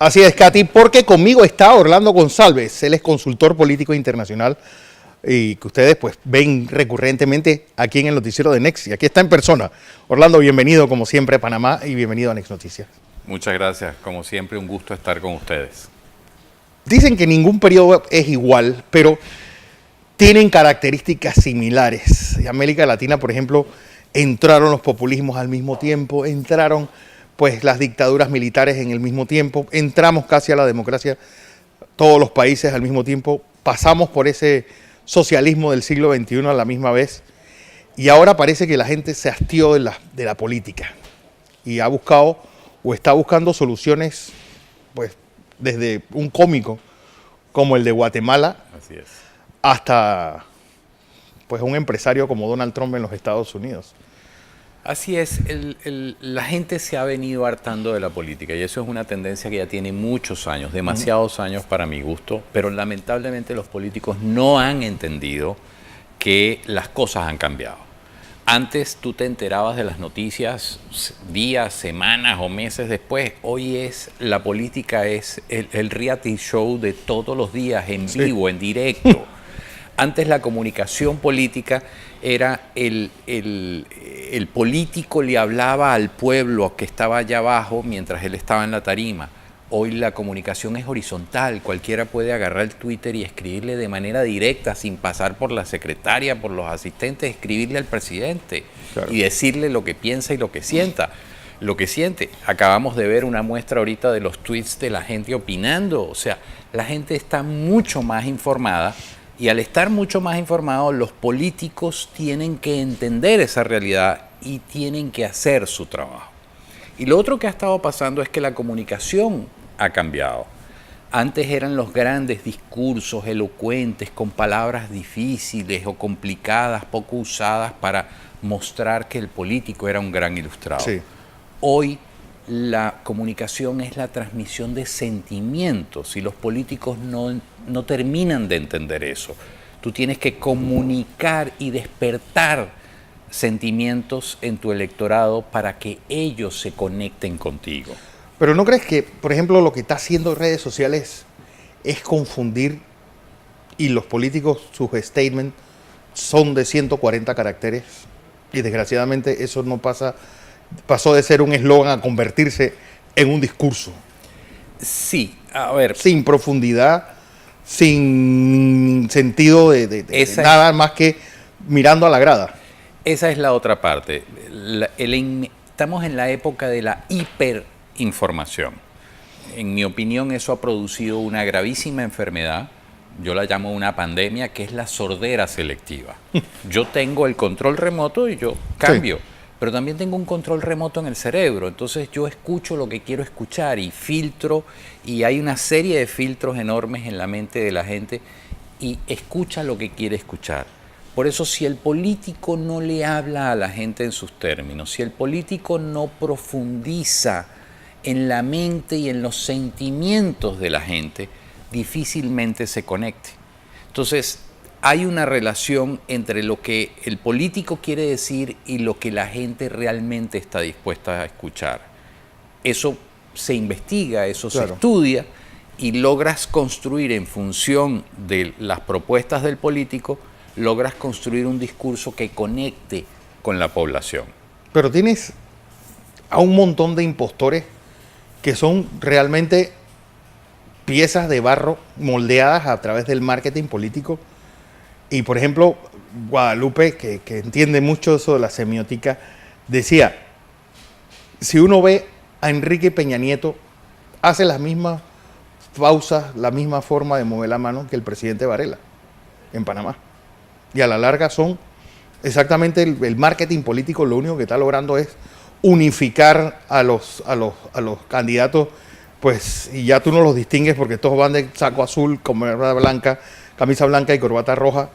Así es, Katy, porque conmigo está Orlando González, él es consultor político internacional y que ustedes pues ven recurrentemente aquí en el noticiero de Next, y aquí está en persona. Orlando, bienvenido como siempre a Panamá y bienvenido a Next Noticias. Muchas gracias, como siempre un gusto estar con ustedes. Dicen que ningún periodo es igual, pero tienen características similares. En América Latina, por ejemplo, entraron los populismos al mismo tiempo, entraron pues las dictaduras militares en el mismo tiempo, entramos casi a la democracia todos los países al mismo tiempo, pasamos por ese socialismo del siglo XXI a la misma vez, y ahora parece que la gente se hastió de la política y ha buscado o está buscando soluciones pues desde un cómico como el de Guatemala. Así es. Hasta pues un empresario como Donald Trump en los Estados Unidos. Así es, la gente se ha venido hartando de la política y eso es una tendencia que ya tiene muchos años, demasiados años para mi gusto, pero lamentablemente los políticos no han entendido que las cosas han cambiado. Antes tú te enterabas de las noticias días, semanas o meses después. Hoy la política es el reality show de todos los días, en vivo, en directo. Antes la comunicación política era el político le hablaba al pueblo que estaba allá abajo mientras él estaba en la tarima. Hoy la comunicación es horizontal, cualquiera puede agarrar el Twitter y escribirle de manera directa, sin pasar por la secretaria, por los asistentes, escribirle al presidente, claro, y decirle lo que piensa y lo que sienta, lo que siente. Acabamos de ver una muestra ahorita de los tweets de la gente opinando, o sea, la gente está mucho más informada. Y al estar mucho más informados, los políticos tienen que entender esa realidad y tienen que hacer su trabajo. Y lo otro que ha estado pasando es que la comunicación ha cambiado. Antes eran los grandes discursos elocuentes, con palabras difíciles o complicadas, poco usadas para mostrar que el político era un gran ilustrado. Sí. Hoy la comunicación es la transmisión de sentimientos y los políticos no terminan de entender eso. Tú tienes que comunicar y despertar sentimientos en tu electorado para que ellos se conecten contigo. Pero ¿no crees que, por ejemplo, lo que está haciendo redes sociales es confundir, y los políticos, sus statements son de 140 caracteres y desgraciadamente eso no pasó de ser un eslogan a convertirse en un discurso? Sí, a ver. Sin profundidad, sin sentido de nada más que mirando a la grada. Esa es la otra parte. Estamos en la época de la hiperinformación. En mi opinión, eso ha producido una gravísima enfermedad. Yo la llamo una pandemia, que es la sordera selectiva. Yo tengo el control remoto y yo cambio. Sí. Pero también tengo un control remoto en el cerebro, entonces yo escucho lo que quiero escuchar y filtro, y hay una serie de filtros enormes en la mente de la gente y escucha lo que quiere escuchar. Por eso, si el político no le habla a la gente en sus términos, si el político no profundiza en la mente y en los sentimientos de la gente, difícilmente se conecte. Entonces, hay una relación entre lo que el político quiere decir y lo que la gente realmente está dispuesta a escuchar. Eso se investiga, eso claro, se estudia, y logras construir en función de las propuestas del político, logras construir un discurso que conecte con la población. Pero tienes a un montón de impostores que son realmente piezas de barro moldeadas a través del marketing político. Y, por ejemplo, Guadalupe, que entiende mucho eso de la semiótica, decía, si uno ve a Enrique Peña Nieto, hace las mismas pausas, la misma forma de mover la mano que el presidente Varela en Panamá. Y a la larga son exactamente el marketing político, lo único que está logrando es unificar a los candidatos, pues, y ya tú no los distingues porque todos van de saco azul, camisa blanca y corbata roja,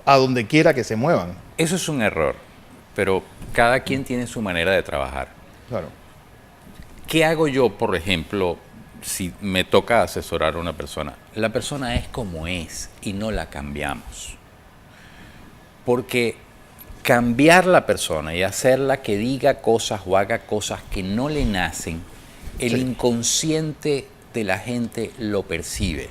a donde quiera que se muevan. Eso es un error, pero cada quien tiene su manera de trabajar. Claro. ¿Qué hago yo, por ejemplo, si me toca asesorar a una persona? La persona es como es y no la cambiamos. Porque cambiar la persona y hacerla que diga cosas o haga cosas que no le nacen, el inconsciente de la gente lo percibe.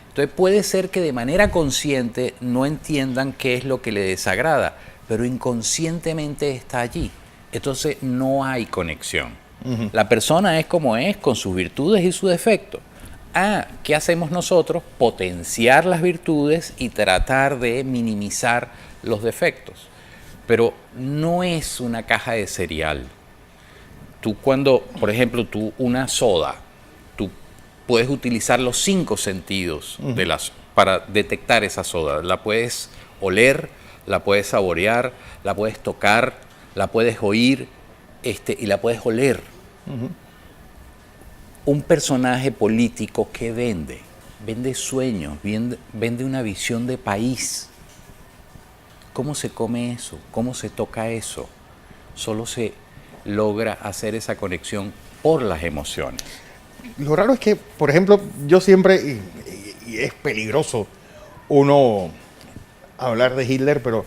Entonces puede ser que de manera consciente no entiendan qué es lo que le desagrada, pero inconscientemente está allí. Entonces no hay conexión. La persona es como es, con sus virtudes y sus defectos. ¿Qué hacemos nosotros? Potenciar las virtudes y tratar de minimizar los defectos. Pero no es una caja de cereal. Tú cuando, por ejemplo, una soda, tú puedes utilizar los 5 sentidos para detectar esa soda. La puedes oler, la puedes saborear, la puedes tocar, la puedes oír y la puedes oler. Un personaje político que vende sueños, vende una visión de país. ¿Cómo se come eso? ¿Cómo se toca eso? Solo se logra hacer esa conexión por las emociones. Lo raro es que, por ejemplo, yo siempre, y es peligroso uno hablar de Hitler, pero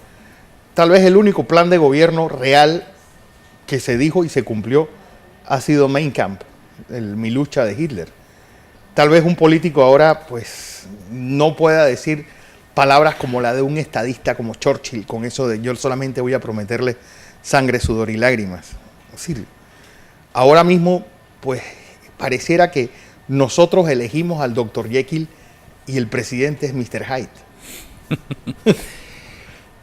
tal vez el único plan de gobierno real que se dijo y se cumplió ha sido Mein Kampf, Mi lucha de Hitler. Tal vez un político ahora pues no pueda decir palabras como la de un estadista como Churchill, con eso de yo solamente voy a prometerle sangre, sudor y lágrimas. Es decir, ahora mismo pues pareciera que nosotros elegimos al Dr. Jekyll y el presidente es Mr. Hyde.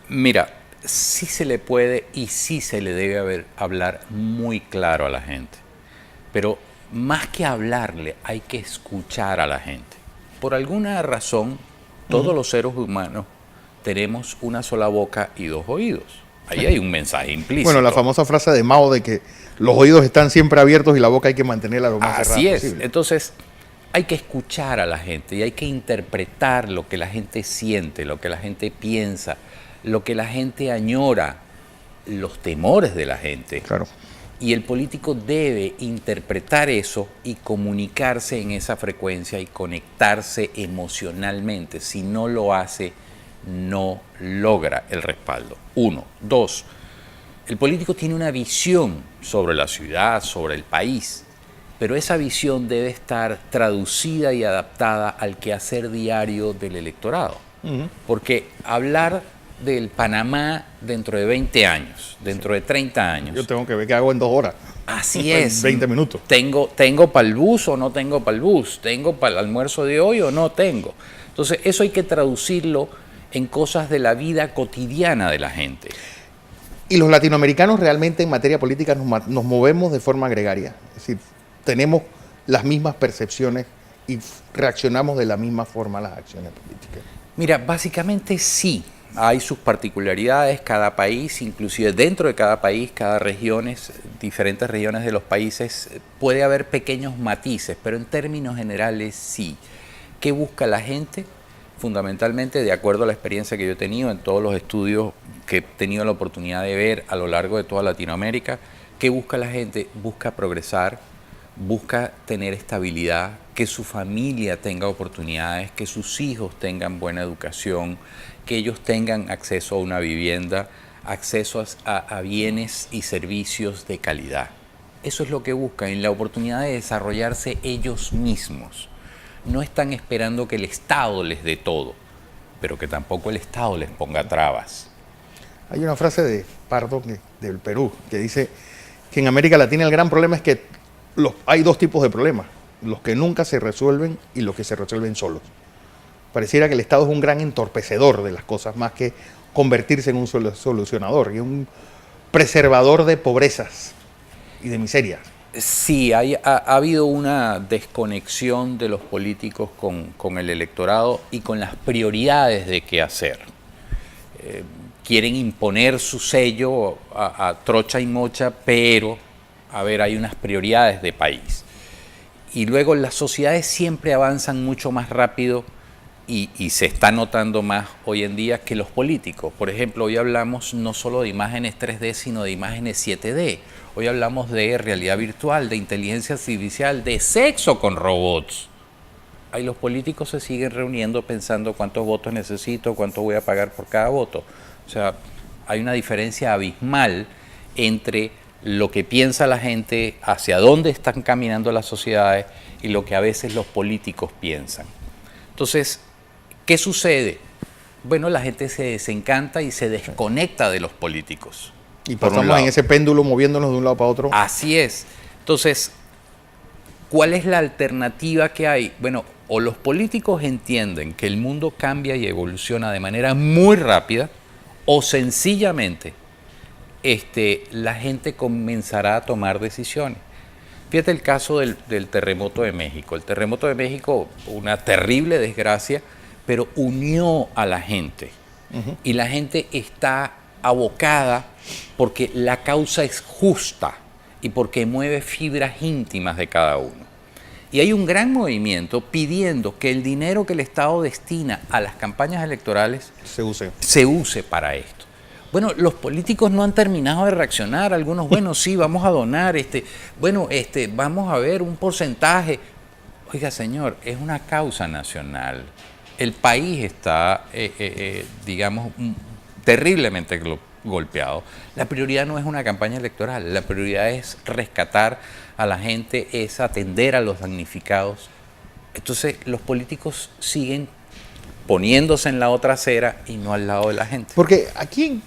Mira, sí se le puede y sí se le debe hablar muy claro a la gente. Pero más que hablarle, hay que escuchar a la gente. Por alguna razón, todos los seres humanos tenemos una sola boca y 2 oídos. Ahí hay un mensaje implícito. Bueno, la famosa frase de Mao de que los oídos están siempre abiertos y la boca hay que mantenerla lo más cerrada posible. Así es. Entonces, hay que escuchar a la gente y hay que interpretar lo que la gente siente, lo que la gente piensa, lo que la gente añora, los temores de la gente. Claro. Y el político debe interpretar eso y comunicarse en esa frecuencia y conectarse emocionalmente. Si no lo hace, no logra el respaldo. 1. 2. El político tiene una visión sobre la ciudad, sobre el país, pero esa visión debe estar traducida y adaptada al quehacer diario del electorado. Porque hablar del Panamá dentro de 20 años, dentro de 30 años. Yo tengo que ver qué hago en 2 horas. Así es. 20 minutos. ¿Tengo para el bus o no tengo para el bus? ¿Tengo para el almuerzo de hoy o no tengo? Entonces, eso hay que traducirlo en cosas de la vida cotidiana de la gente. Y los latinoamericanos realmente en materia política nos movemos de forma gregaria. Es decir, tenemos las mismas percepciones y reaccionamos de la misma forma a las acciones políticas. Mira, básicamente sí. Hay sus particularidades, cada país, inclusive dentro de cada país, diferentes regiones de los países, puede haber pequeños matices, pero en términos generales sí. ¿Qué busca la gente? Fundamentalmente, de acuerdo a la experiencia que yo he tenido en todos los estudios que he tenido la oportunidad de ver a lo largo de toda Latinoamérica, ¿qué busca la gente? Busca progresar, busca tener estabilidad, que su familia tenga oportunidades, que sus hijos tengan buena educación, que ellos tengan acceso a una vivienda, acceso a bienes y servicios de calidad. Eso es lo que buscan, en la oportunidad de desarrollarse ellos mismos. No están esperando que el Estado les dé todo, pero que tampoco el Estado les ponga trabas. Hay una frase de Pardo del Perú que dice que en América Latina el gran problema es que hay 2 tipos de problemas, los que nunca se resuelven y los que se resuelven solos. Pareciera que el Estado es un gran entorpecedor de las cosas, más que convertirse en un solucionador y un preservador de pobrezas y de miserias. Sí, ha habido una desconexión de los políticos con el electorado y con las prioridades de qué hacer. Quieren imponer su sello a trocha y mocha, pero, hay unas prioridades de país. Y luego las sociedades siempre avanzan mucho más rápido y se está notando más hoy en día que los políticos. Por ejemplo, hoy hablamos no solo de imágenes 3D, sino de imágenes 7D. Hoy hablamos de realidad virtual, de inteligencia artificial, de sexo con robots. Ahí los políticos se siguen reuniendo pensando cuántos votos necesito, cuánto voy a pagar por cada voto. O sea, hay una diferencia abismal entre lo que piensa la gente, hacia dónde están caminando las sociedades y lo que a veces los políticos piensan. Entonces, ¿qué sucede? Bueno, la gente se desencanta y se desconecta de los políticos. Y pasamos en ese péndulo moviéndonos de un lado para otro. Así es. Entonces, ¿cuál es la alternativa que hay? Bueno, o los políticos entienden que el mundo cambia y evoluciona de manera muy rápida, o sencillamente la gente comenzará a tomar decisiones. Fíjate el caso del terremoto de México. El terremoto de México, una terrible desgracia, pero unió a la gente. Uh-huh. Y la gente está abocada porque la causa es justa y porque mueve fibras íntimas de cada uno. Y hay un gran movimiento pidiendo que el dinero que el Estado destina a las campañas electorales se use para esto. Bueno, los políticos no han terminado de reaccionar. Algunos, bueno, sí, vamos a donar, vamos a ver un porcentaje. Oiga, señor, es una causa nacional. El país está, digamos, terriblemente golpeado. La prioridad no es una campaña electoral, la prioridad es rescatar a la gente, es atender a los damnificados. Entonces, los políticos siguen poniéndose en la otra acera y no al lado de la gente. Porque aquí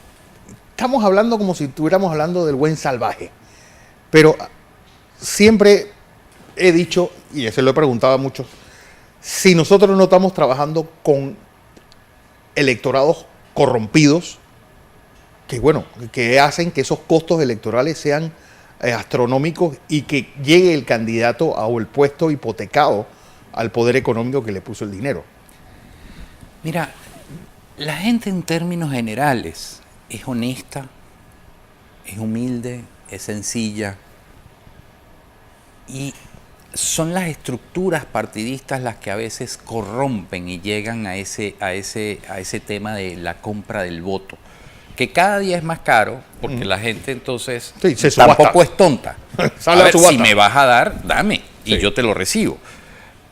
estamos hablando como si estuviéramos hablando del buen salvaje, pero siempre he dicho, y eso lo he preguntado a muchos, si nosotros no estamos trabajando con electorados corrompidos, que hacen que esos costos electorales sean astronómicos y que llegue el candidato o el puesto hipotecado al poder económico que le puso el dinero. Mira, la gente en términos generales es honesta, es humilde, es sencilla y son las estructuras partidistas las que a veces corrompen y llegan a ese tema de la compra del voto, que cada día es más caro porque la gente entonces tampoco es tonta. A ver, si me vas a dar, dame y yo te lo recibo.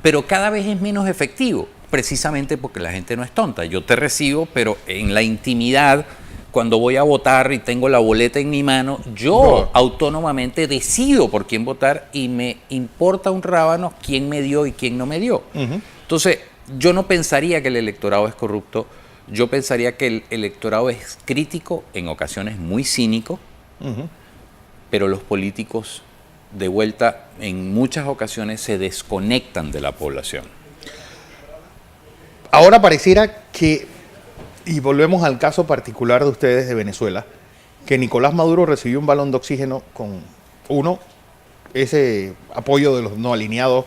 Pero cada vez es menos efectivo, precisamente porque la gente no es tonta. Yo te recibo, pero en la intimidad, cuando voy a votar y tengo la boleta en mi mano, yo autónomamente decido por quién votar y me importa un rábano quién me dio y quién no me dio. Uh-huh. Entonces, yo no pensaría que el electorado es corrupto, yo pensaría que el electorado es crítico, en ocasiones muy cínico, uh-huh, pero los políticos, de vuelta, en muchas ocasiones se desconectan de la población. Ahora pareciera que, y volvemos al caso particular de ustedes de Venezuela, que Nicolás Maduro recibió un balón de oxígeno con, ese apoyo de los no alineados,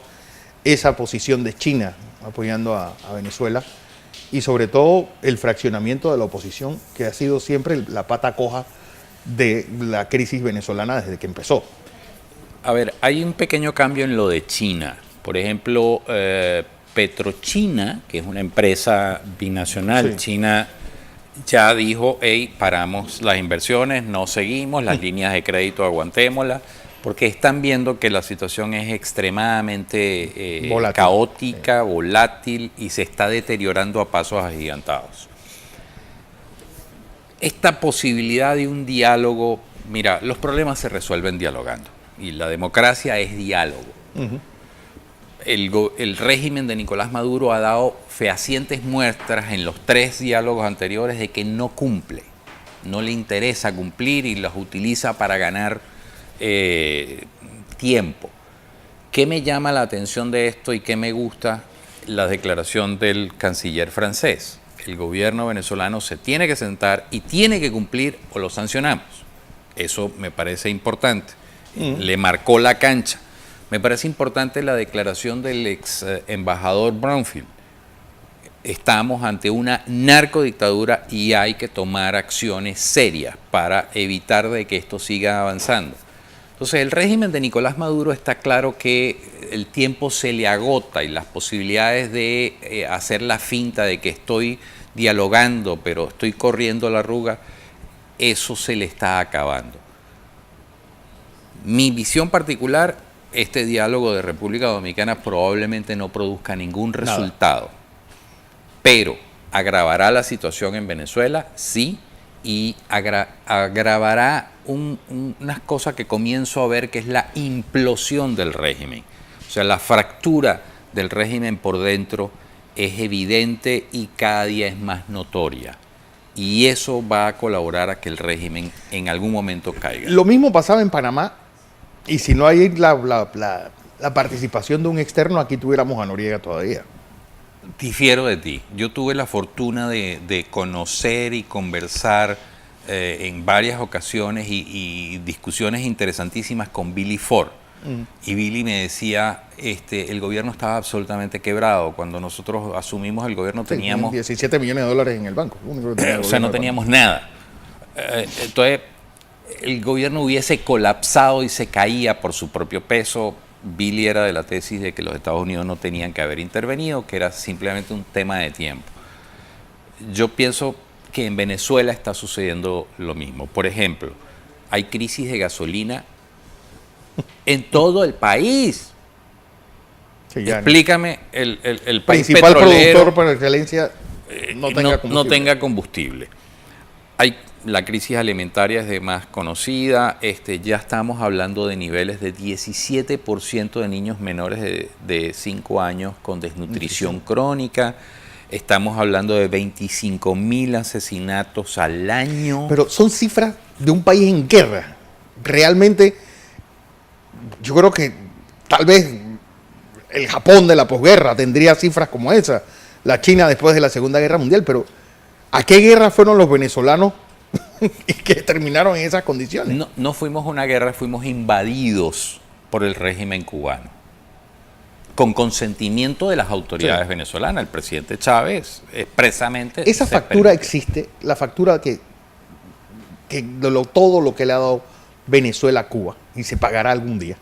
esa posición de China apoyando a Venezuela, y sobre todo el fraccionamiento de la oposición, que ha sido siempre la pata coja de la crisis venezolana desde que empezó. A ver, hay un pequeño cambio en lo de China. Por ejemplo, Petrochina, que es una empresa binacional, sí, China ya dijo, hey, paramos las inversiones, no seguimos, las líneas de crédito aguantémoslas, porque están viendo que la situación es extremadamente caótica, volátil y se está deteriorando a pasos agigantados. Esta posibilidad de un diálogo, mira, los problemas se resuelven dialogando y la democracia es diálogo. Uh-huh. El régimen de Nicolás Maduro ha dado fehacientes muestras en los 3 diálogos anteriores de que no cumple, no le interesa cumplir y los utiliza para ganar tiempo. ¿Qué me llama la atención de esto y qué me gusta? La declaración del canciller francés. El gobierno venezolano se tiene que sentar y tiene que cumplir o lo sancionamos. Eso me parece importante. Le marcó la cancha. Me parece importante la declaración del ex embajador Brownfield. Estamos ante una narcodictadura y hay que tomar acciones serias para evitar de que esto siga avanzando. Entonces, el régimen de Nicolás Maduro está claro que el tiempo se le agota y las posibilidades de hacer la finta de que estoy dialogando, pero estoy corriendo la arruga, eso se le está acabando. Mi visión particular, este diálogo de República Dominicana probablemente no produzca ningún resultado, pero agravará la situación en Venezuela, sí, y agravará unas cosas que comienzo a ver, que es la implosión del régimen. O sea, la fractura del régimen por dentro es evidente y cada día es más notoria. Y eso va a colaborar a que el régimen en algún momento caiga. Lo mismo pasaba en Panamá, y si no hay la participación de un externo, aquí tuviéramos a Noriega todavía. Difiero de ti. Yo tuve la fortuna de conocer y conversar en varias ocasiones y discusiones interesantísimas con Billy Ford. Y Billy me decía, el gobierno estaba absolutamente quebrado. Cuando nosotros asumimos el gobierno teníamos... 17 millones de dólares en el banco. O sea, no teníamos nada. Entonces, el gobierno hubiese colapsado y se caía por su propio peso. Billy era de la tesis de que los Estados Unidos no tenían que haber intervenido, que era simplemente un tema de tiempo. Yo pienso que en Venezuela está sucediendo lo mismo. Por ejemplo, hay crisis de gasolina en todo el país. Sí, ya Explícame el país principal petrolero productor por excelencia no tenga combustible. Hay la crisis alimentaria es de más conocida. Ya estamos hablando de niveles de 17% de niños menores de 5 años con desnutrición crónica. Estamos hablando de 25.000 asesinatos al año. Pero son cifras de un país en guerra. Realmente, yo creo que tal vez el Japón de la posguerra tendría cifras como esa. La China después de la Segunda Guerra Mundial. Pero ¿a qué guerra fueron los venezolanos que terminaron en esas condiciones? No fuimos a una guerra, fuimos invadidos por el régimen cubano, con consentimiento de las autoridades venezolanas. El presidente Chávez expresamente... Esa factura existe, la factura que todo lo que le ha dado Venezuela a Cuba, y se pagará algún día.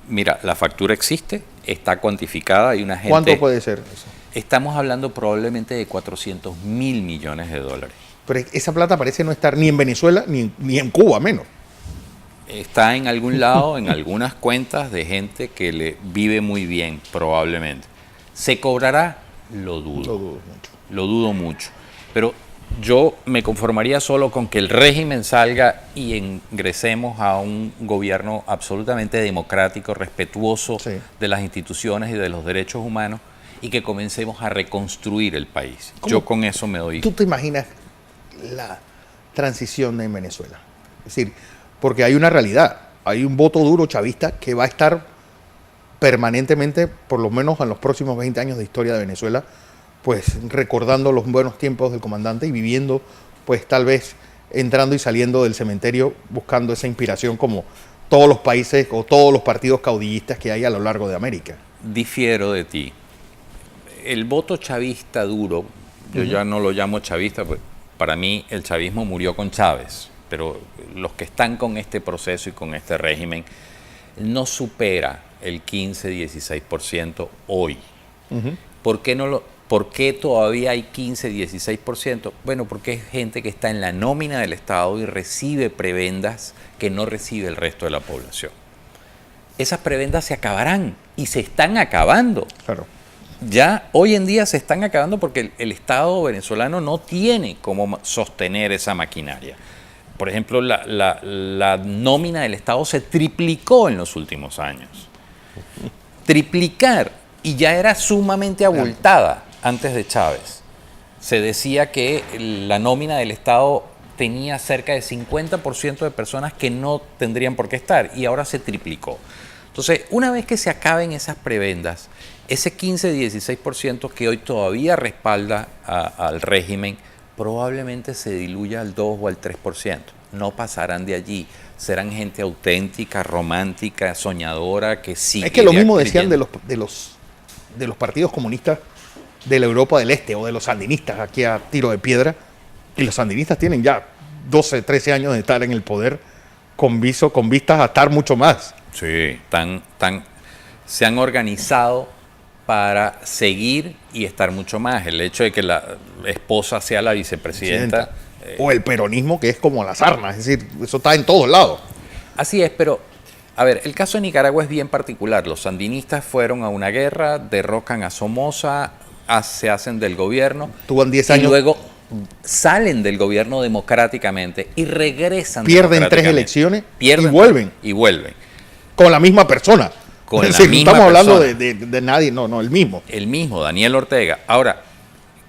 Mira, la factura existe, está cuantificada, hay una gente... ¿Cuánto puede ser eso? Estamos hablando probablemente de 400.000 millones de dólares. Pero esa plata parece no estar ni en Venezuela ni en Cuba, menos. Está en algún lado, en algunas cuentas de gente que le vive muy bien, probablemente. ¿Se cobrará? Lo dudo. Lo dudo mucho. Lo dudo mucho. Pero yo me conformaría solo con que el régimen salga y ingresemos a un gobierno absolutamente democrático, respetuoso de las instituciones y de los derechos humanos, y que comencemos a reconstruir el país. Yo con eso me doy. ¿Tú te imaginas la transición en Venezuela? Es decir, porque hay una realidad, hay un voto duro chavista que va a estar permanentemente, por lo menos en los próximos 20 años de historia de Venezuela, pues recordando los buenos tiempos del comandante y viviendo, pues tal vez entrando y saliendo del cementerio buscando esa inspiración como todos los países o todos los partidos caudillistas que hay a lo largo de América. Difiero de ti. El voto chavista duro, yo ya no lo llamo chavista, pues para mí el chavismo murió con Chávez, pero los que están con este proceso y con este régimen no supera el 15-16% hoy. ¿Por qué todavía hay 15-16%? Bueno, porque es gente que está en la nómina del Estado y recibe prebendas que no recibe el resto de la población. Esas prebendas se acabarán y se están acabando. Claro. Ya hoy en día se están acabando porque el Estado venezolano no tiene cómo sostener esa maquinaria. Por ejemplo, la nómina del Estado se triplicó en los últimos años. Triplicar, y ya era sumamente abultada antes de Chávez. Se decía que la nómina del Estado tenía cerca de 50% de personas que no tendrían por qué estar, y ahora se triplicó. Entonces, una vez que se acaben esas prebendas, ese 15-16% que hoy todavía respalda al régimen, probablemente se diluya al 2 o al 3%. No pasarán de allí. Serán gente auténtica, romántica, soñadora, que sí. Es que lo mismo decían de los partidos comunistas de la Europa del Este o de los sandinistas aquí a tiro de piedra. Y los sandinistas tienen ya 12, 13 años de estar en el poder con vistas a estar mucho más. Sí, se han organizado para seguir y estar mucho más. El hecho de que la esposa sea la vicepresidenta. O el peronismo, que es como las armas, es decir, eso está en todos lados. Así es, pero, a ver, el caso de Nicaragua es bien particular. Los sandinistas fueron a una guerra, derrocan a Somoza, se hacen del gobierno. Tuvo 10 años. Y luego salen del gobierno democráticamente y regresan Pierden 3 democráticamente. elecciones Pierden y vuelven. Y vuelven. Con la misma persona. Con Es la decir, misma no estamos hablando persona. de nadie, no, el mismo. El mismo, Daniel Ortega. Ahora,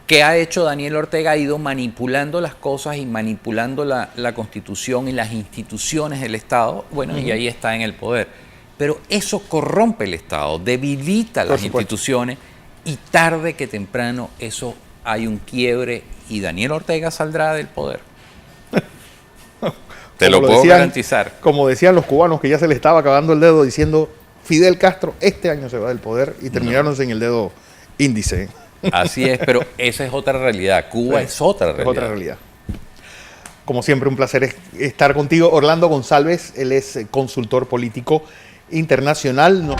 ¿qué ha hecho Daniel Ortega? Ha ido manipulando las cosas y manipulando la Constitución y las instituciones del Estado. Bueno, y ahí está en el poder. Pero eso corrompe el Estado, debilita las instituciones y tarde que temprano eso hay un quiebre y Daniel Ortega saldrá del poder. Te lo puedo garantizar. Como decían los cubanos, que ya se le estaba acabando el dedo diciendo Fidel Castro este año se va del poder y terminaron sin el dedo índice. Así es, pero esa es otra realidad. Cuba es otra realidad. Es otra realidad. Como siempre, un placer estar contigo. Orlando González, él es consultor político internacional.